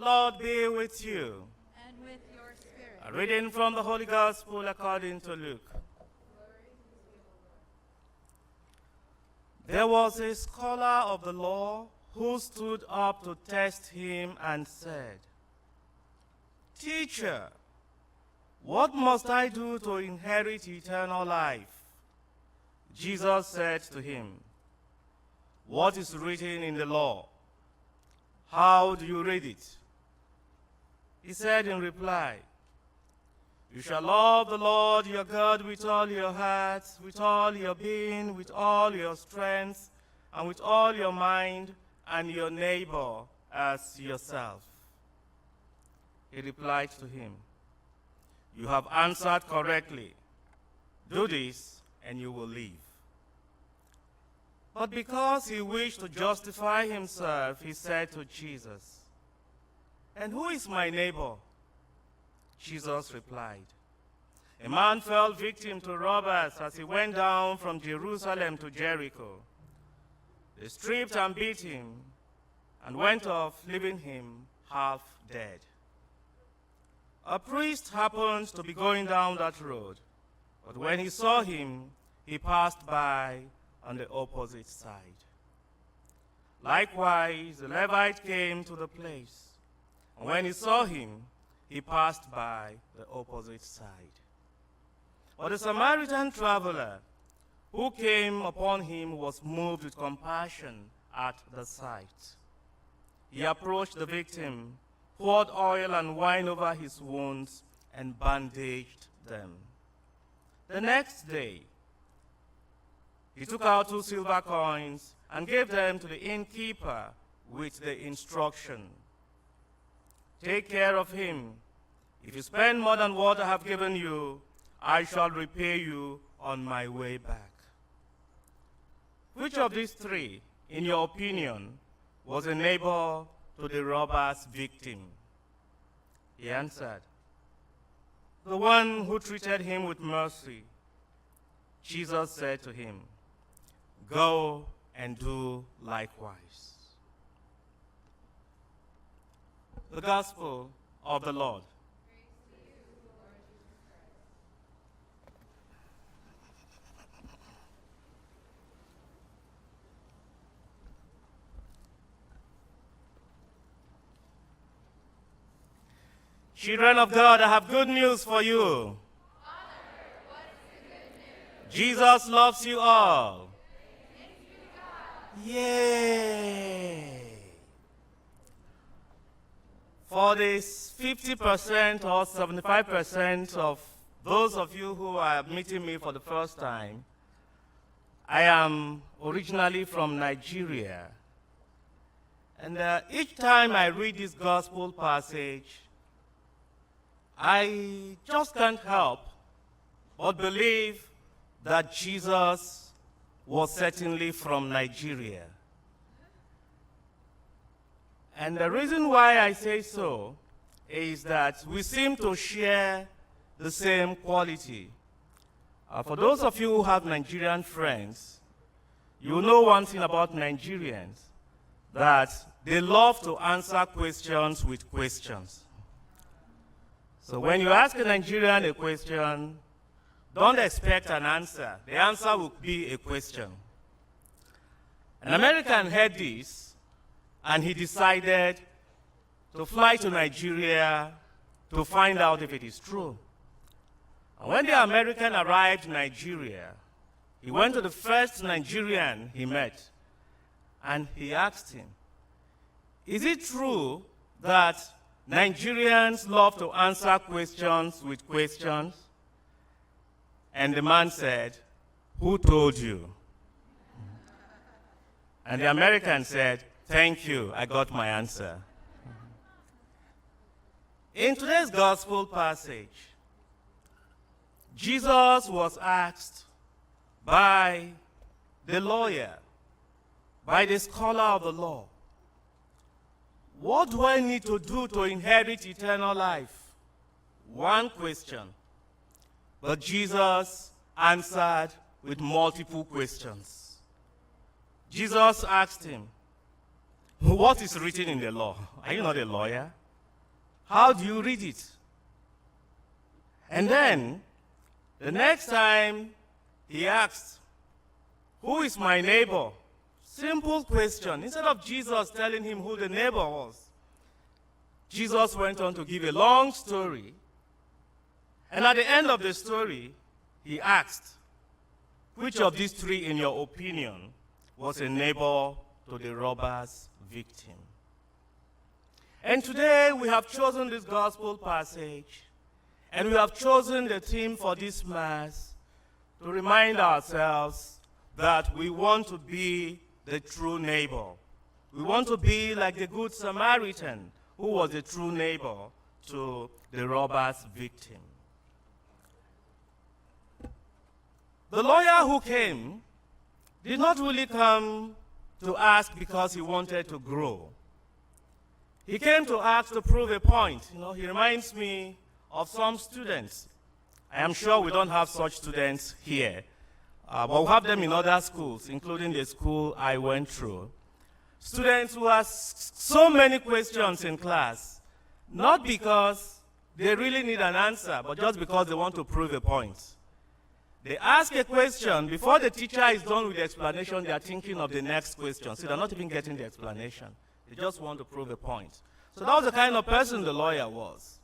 The Lord be with you. And with your spirit. A reading from the Holy Gospel according to Luke. There was a scholar of the law who stood up to test him and said, "Teacher, what must I do to inherit eternal life?" Jesus said to him, "What is written in the law? How do you read it?" He said in reply, "You shall love the Lord your God with all your heart, with all your being, with all your strength, and with all your mind, and your neighbor as yourself." He replied to him, "You have answered correctly. Do this, and you will live." But because he wished to justify himself, he said to Jesus, "And who is my neighbor?" Jesus replied, "A man fell victim to robbers as he went down from Jerusalem to Jericho. They stripped and beat him and went off, leaving him half dead. A priest happened to be going down that road, but when he saw him, he passed by on the opposite side. Likewise, the Levite came to the place, and when he saw him, he passed by the opposite side. But the Samaritan traveler who came upon him was moved with compassion at the sight. He approached the victim, poured oil and wine over his wounds, and bandaged them. The next day, he took out 2 silver coins and gave them to the innkeeper with the instruction, "Take care of him. If you spend more than what I have given you, I shall repay you on my way back." Which of these three, in your opinion, was a neighbor to the robber's victim? He answered, "The one who treated him with mercy." Jesus said to him, "Go and do likewise." The Gospel of the Lord. Children of God, I have good news for you. Jesus loves you all. Yay! For this 50% or 75% of those of you who are meeting me for the first time, I am originally from Nigeria. And each time I read this gospel passage, I just can't help but believe that Jesus was certainly from Nigeria. And the reason why I say so is that we seem to share the same quality. For those of you who have Nigerian friends, you know one thing about Nigerians, that they love to answer questions with questions. So when you ask a Nigerian a question, don't expect an answer. The answer will be a question. An American heard this, and he decided to fly to Nigeria to find out if it is true. And when the American arrived in Nigeria, he went to the first Nigerian he met, and he asked him, "Is it true that Nigerians love to answer questions with questions?" And the man said, "Who told you?" And the American said, "Thank you, I got my answer." In today's gospel passage, Jesus was asked by the lawyer, by the scholar of the law, "What do I need to do to inherit eternal life?" One question. But Jesus answered with multiple questions. Jesus asked him, "What is written in the law?" Are you not a lawyer? How do you read it? And then, the next time he asked, who is my neighbor? Simple question. Instead of Jesus telling him who the neighbor was, Jesus went on to give a long story. And at the end of the story, he asked, which of these three, in your opinion, was a neighbor to the robber's victim? And today we have chosen this gospel passage, and we have chosen the theme for this Mass to remind ourselves that we want to be the true neighbor. We want to be like the Good Samaritan, who was the true neighbor to the robber's victim. The lawyer who came did not really come to ask because he wanted to grow. He came to ask to prove a point. He reminds me of some students. I am sure we don't have such students here, but we have them in other schools, including the school I went through. Students who ask so many questions in class, not because they really need an answer, but just because they want to prove a point. They ask a question, before the teacher is done with the explanation, they are thinking of the next question. So they're not even getting the explanation. They just want to prove a point. So that was the kind of person the lawyer was.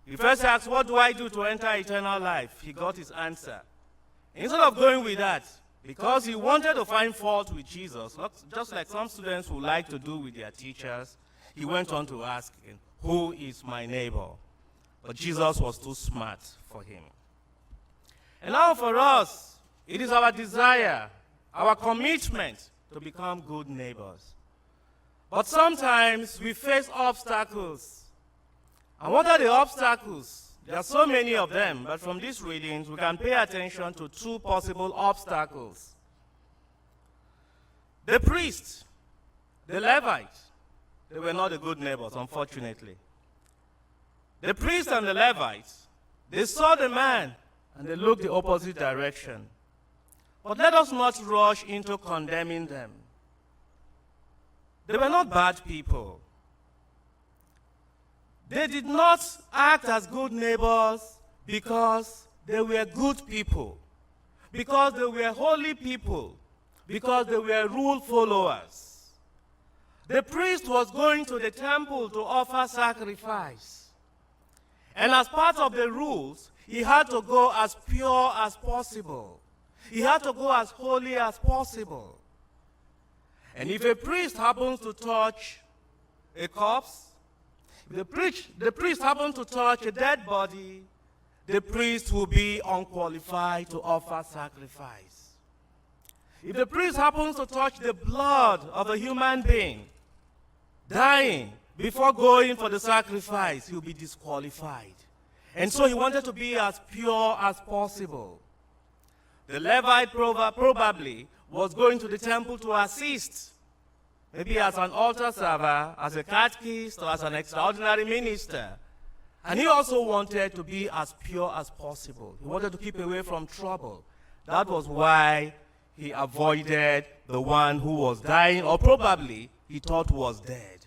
He first asked, what do I do to enter eternal life? He got his answer. Instead of going with that, because he wanted to find fault with Jesus, just like some students would like to do with their teachers, he went on to ask him, who is my neighbor? But Jesus was too smart for him. And now for us, it is our desire, our commitment to become good neighbors. But sometimes we face obstacles. And what are the obstacles? There are so many of them, but from these readings, we can pay attention to two possible obstacles. The priest, the Levite, they were not the good neighbors, unfortunately. The priest and the Levite, they saw the man, and they looked the opposite direction. But let us not rush into condemning them. They were not bad people. They did not act as good neighbors because they were good people, because they were holy people, because they were rule followers. The priest was going to the temple to offer sacrifice. And as part of the rules, he had to go as pure as possible. He had to go as holy as possible. And if a priest happens to touch a corpse, if the priest happens to touch a dead body, the priest will be unqualified to offer sacrifice. If the priest happens to touch the blood of a human being dying before going for the sacrifice, he will be disqualified. And so he wanted to be as pure as possible. The Levite probably was going to the temple to assist, maybe as an altar server, as a catechist, or as an extraordinary minister. And he also wanted to be as pure as possible. He wanted to keep away from trouble. That was why he avoided the one who was dying, or probably he thought was dead.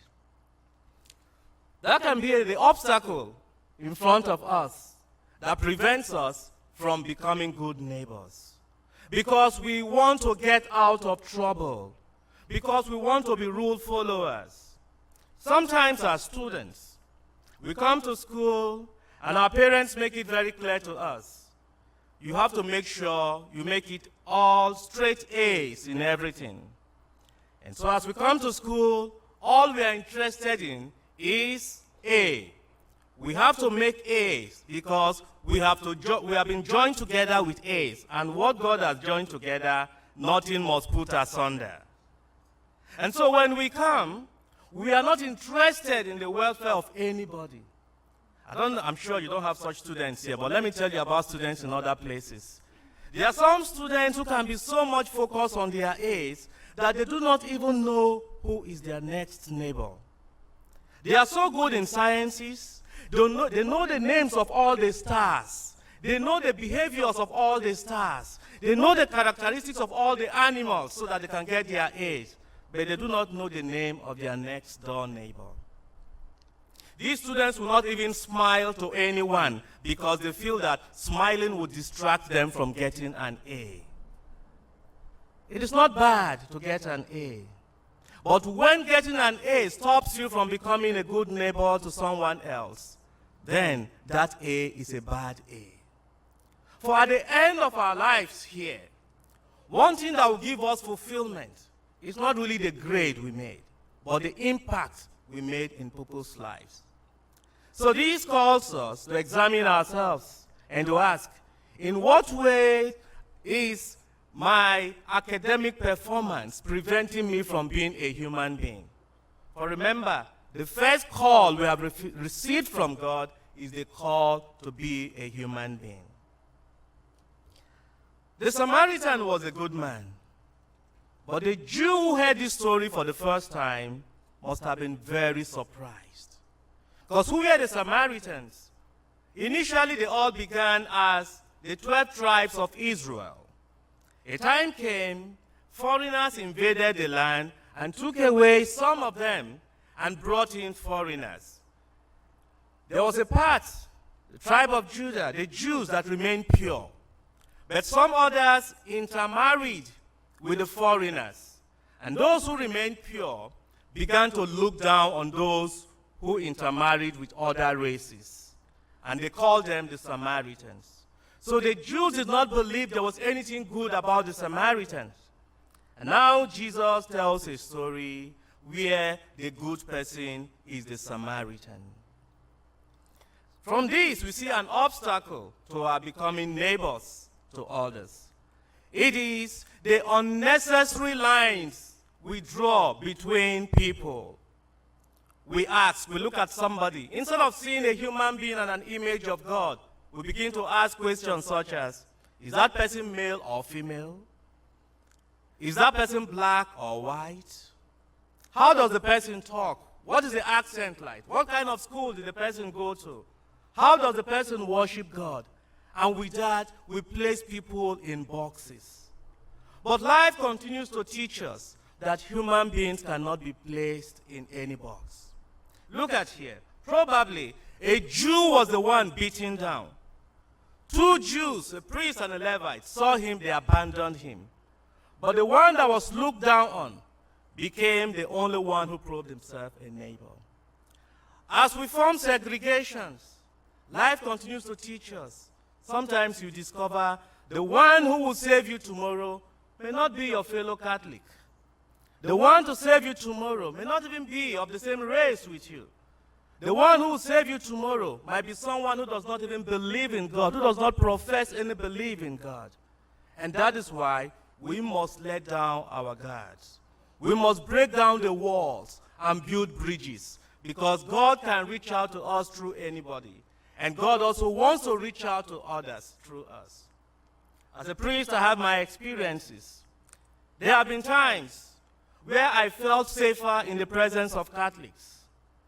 That can be the obstacle in front of us that prevents us from becoming good neighbors. Because we want to get out of trouble. Because we want to be rule followers. Sometimes as students, we come to school and our parents make it very clear to us. You have to make sure you make it all straight A's in everything. And so as we come to school, all we are interested in is A. We have to make A's because we have been joined together with A's. And what God has joined together, nothing must put asunder. And so when we come, we are not interested in the welfare of anybody. I'm sure you don't have such students here, but let me tell you about students in other places. There are some students who can be so much focused on their A's that they do not even know who is their next neighbor. They are so good in sciences, they know the names of all the stars. They know the behaviors of all the stars. They know the characteristics of all the animals so that they can get their A's. But they do not know the name of their next door neighbor. these students will not even smile to anyone because they feel that smiling would distract them from getting an A. It is not bad to get an A. But when getting an A stops you from becoming a good neighbor to someone else, then that A is a bad A. For at the end of our lives here, one thing that will give us fulfillment is not really the grade we made, but the impact we made in people's lives. So this calls us to examine ourselves and to ask, in what way is my academic performance preventing me from being a human being? For remember, the first call we have received from God is the call to be a human being. The Samaritan was a good man, but the Jew who heard this story for the first time must have been very surprised. Because who were the Samaritans? Initially, they all began as the 12 tribes of Israel. A time came, foreigners invaded the land and took away some of them and brought in foreigners. There was a part, the tribe of Judah, the Jews that remained pure. But some others intermarried with the foreigners. And those who remained pure began to look down on those who intermarried with other races. And they called them the Samaritans. So the Jews did not believe there was anything good about the Samaritans. And now Jesus tells a story where the good person is the Samaritan. From this, we see an obstacle to our becoming neighbors to others. It is the unnecessary lines we draw between people. We look at somebody. Instead of seeing a human being and an image of God, we begin to ask questions such as, is that person male or female? Is that person black or white? How does the person talk? What is the accent like? What kind of school did the person go to? How does the person worship God? And with that, we place people in boxes. But life continues to teach us that human beings cannot be placed in any box. Look at here. Probably a Jew was the one beaten down. Two Jews, a priest and a Levite, saw him, they abandoned him. But the one that was looked down on became the only one who proved himself a neighbor. As we form segregations, life continues to teach us. Sometimes you discover the one who will save you tomorrow may not be your fellow Catholic. The one to save you tomorrow may not even be of the same race with you. The one who will save you tomorrow might be someone who does not even believe in God, who does not profess any belief in God. And that is why we must let down our guards. We must break down the walls and build bridges, because God can reach out to us through anybody. And God also wants to reach out to others through us. As a priest, I have my experiences. There have been times where I felt safer in the presence of Catholics.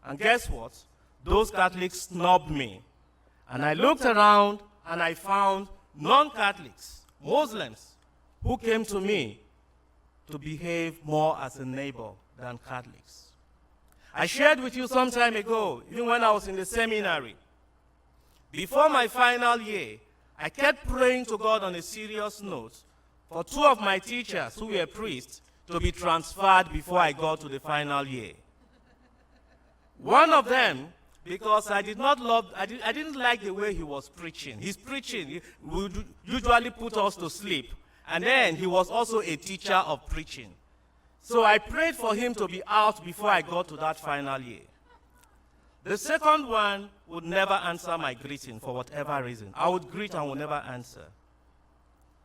And guess what? Those Catholics snubbed me. And I looked around and I found non-Catholics, Muslims, who came to me to behave more as a neighbor than Catholics. I shared with you some time ago, even when I was in the seminary. Before my final year, I kept praying to God on a serious note for two of my teachers who were priests to be transferred before I got to the final year. One of them, because I didn't like the way he was preaching. His preaching would usually put us to sleep. And then he was also a teacher of preaching. So I prayed for him to be out before I got to that final year. The second one would never answer my greeting for whatever reason. I would greet and would never answer.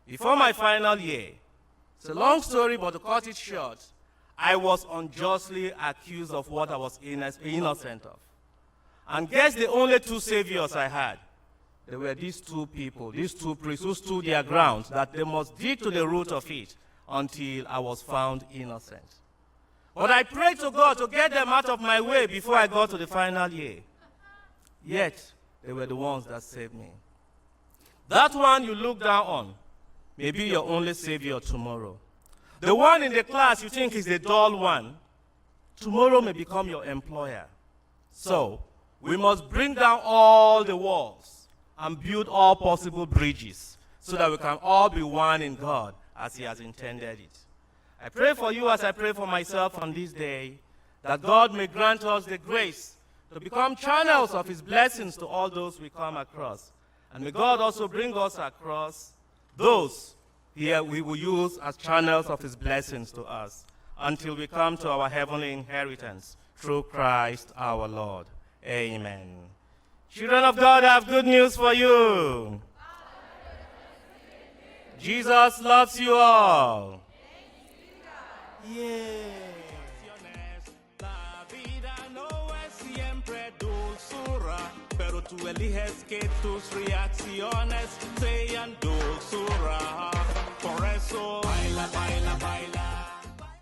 Before my final year, it's a long story, but to cut it short, I was unjustly accused of what I was innocent of. And guess the only two saviors I had? There were these two people, these two priests who stood their ground that they must dig to the root of it until I was found innocent. But I prayed to God to get them out of my way before I got to the final year. Yet, they were the ones that saved me. That one you look down on may be your only savior tomorrow. The one in the class you think is the dull one, tomorrow may become your employer. So, we must bring down all the walls and build all possible bridges so that we can all be one in God as He has intended it. I pray for you as I pray for myself on this day, that God may grant us the grace to become channels of His blessings to all those we come across. And may God also bring us across those here we will use as channels of His blessings to us until we come to our heavenly inheritance through Christ our Lord. Amen. Children of God, I have good news for you. Jesus loves you all. Yeah. Pero tú eliges que tus reacciones sean dulzura. Por eso, baila, baila, baila.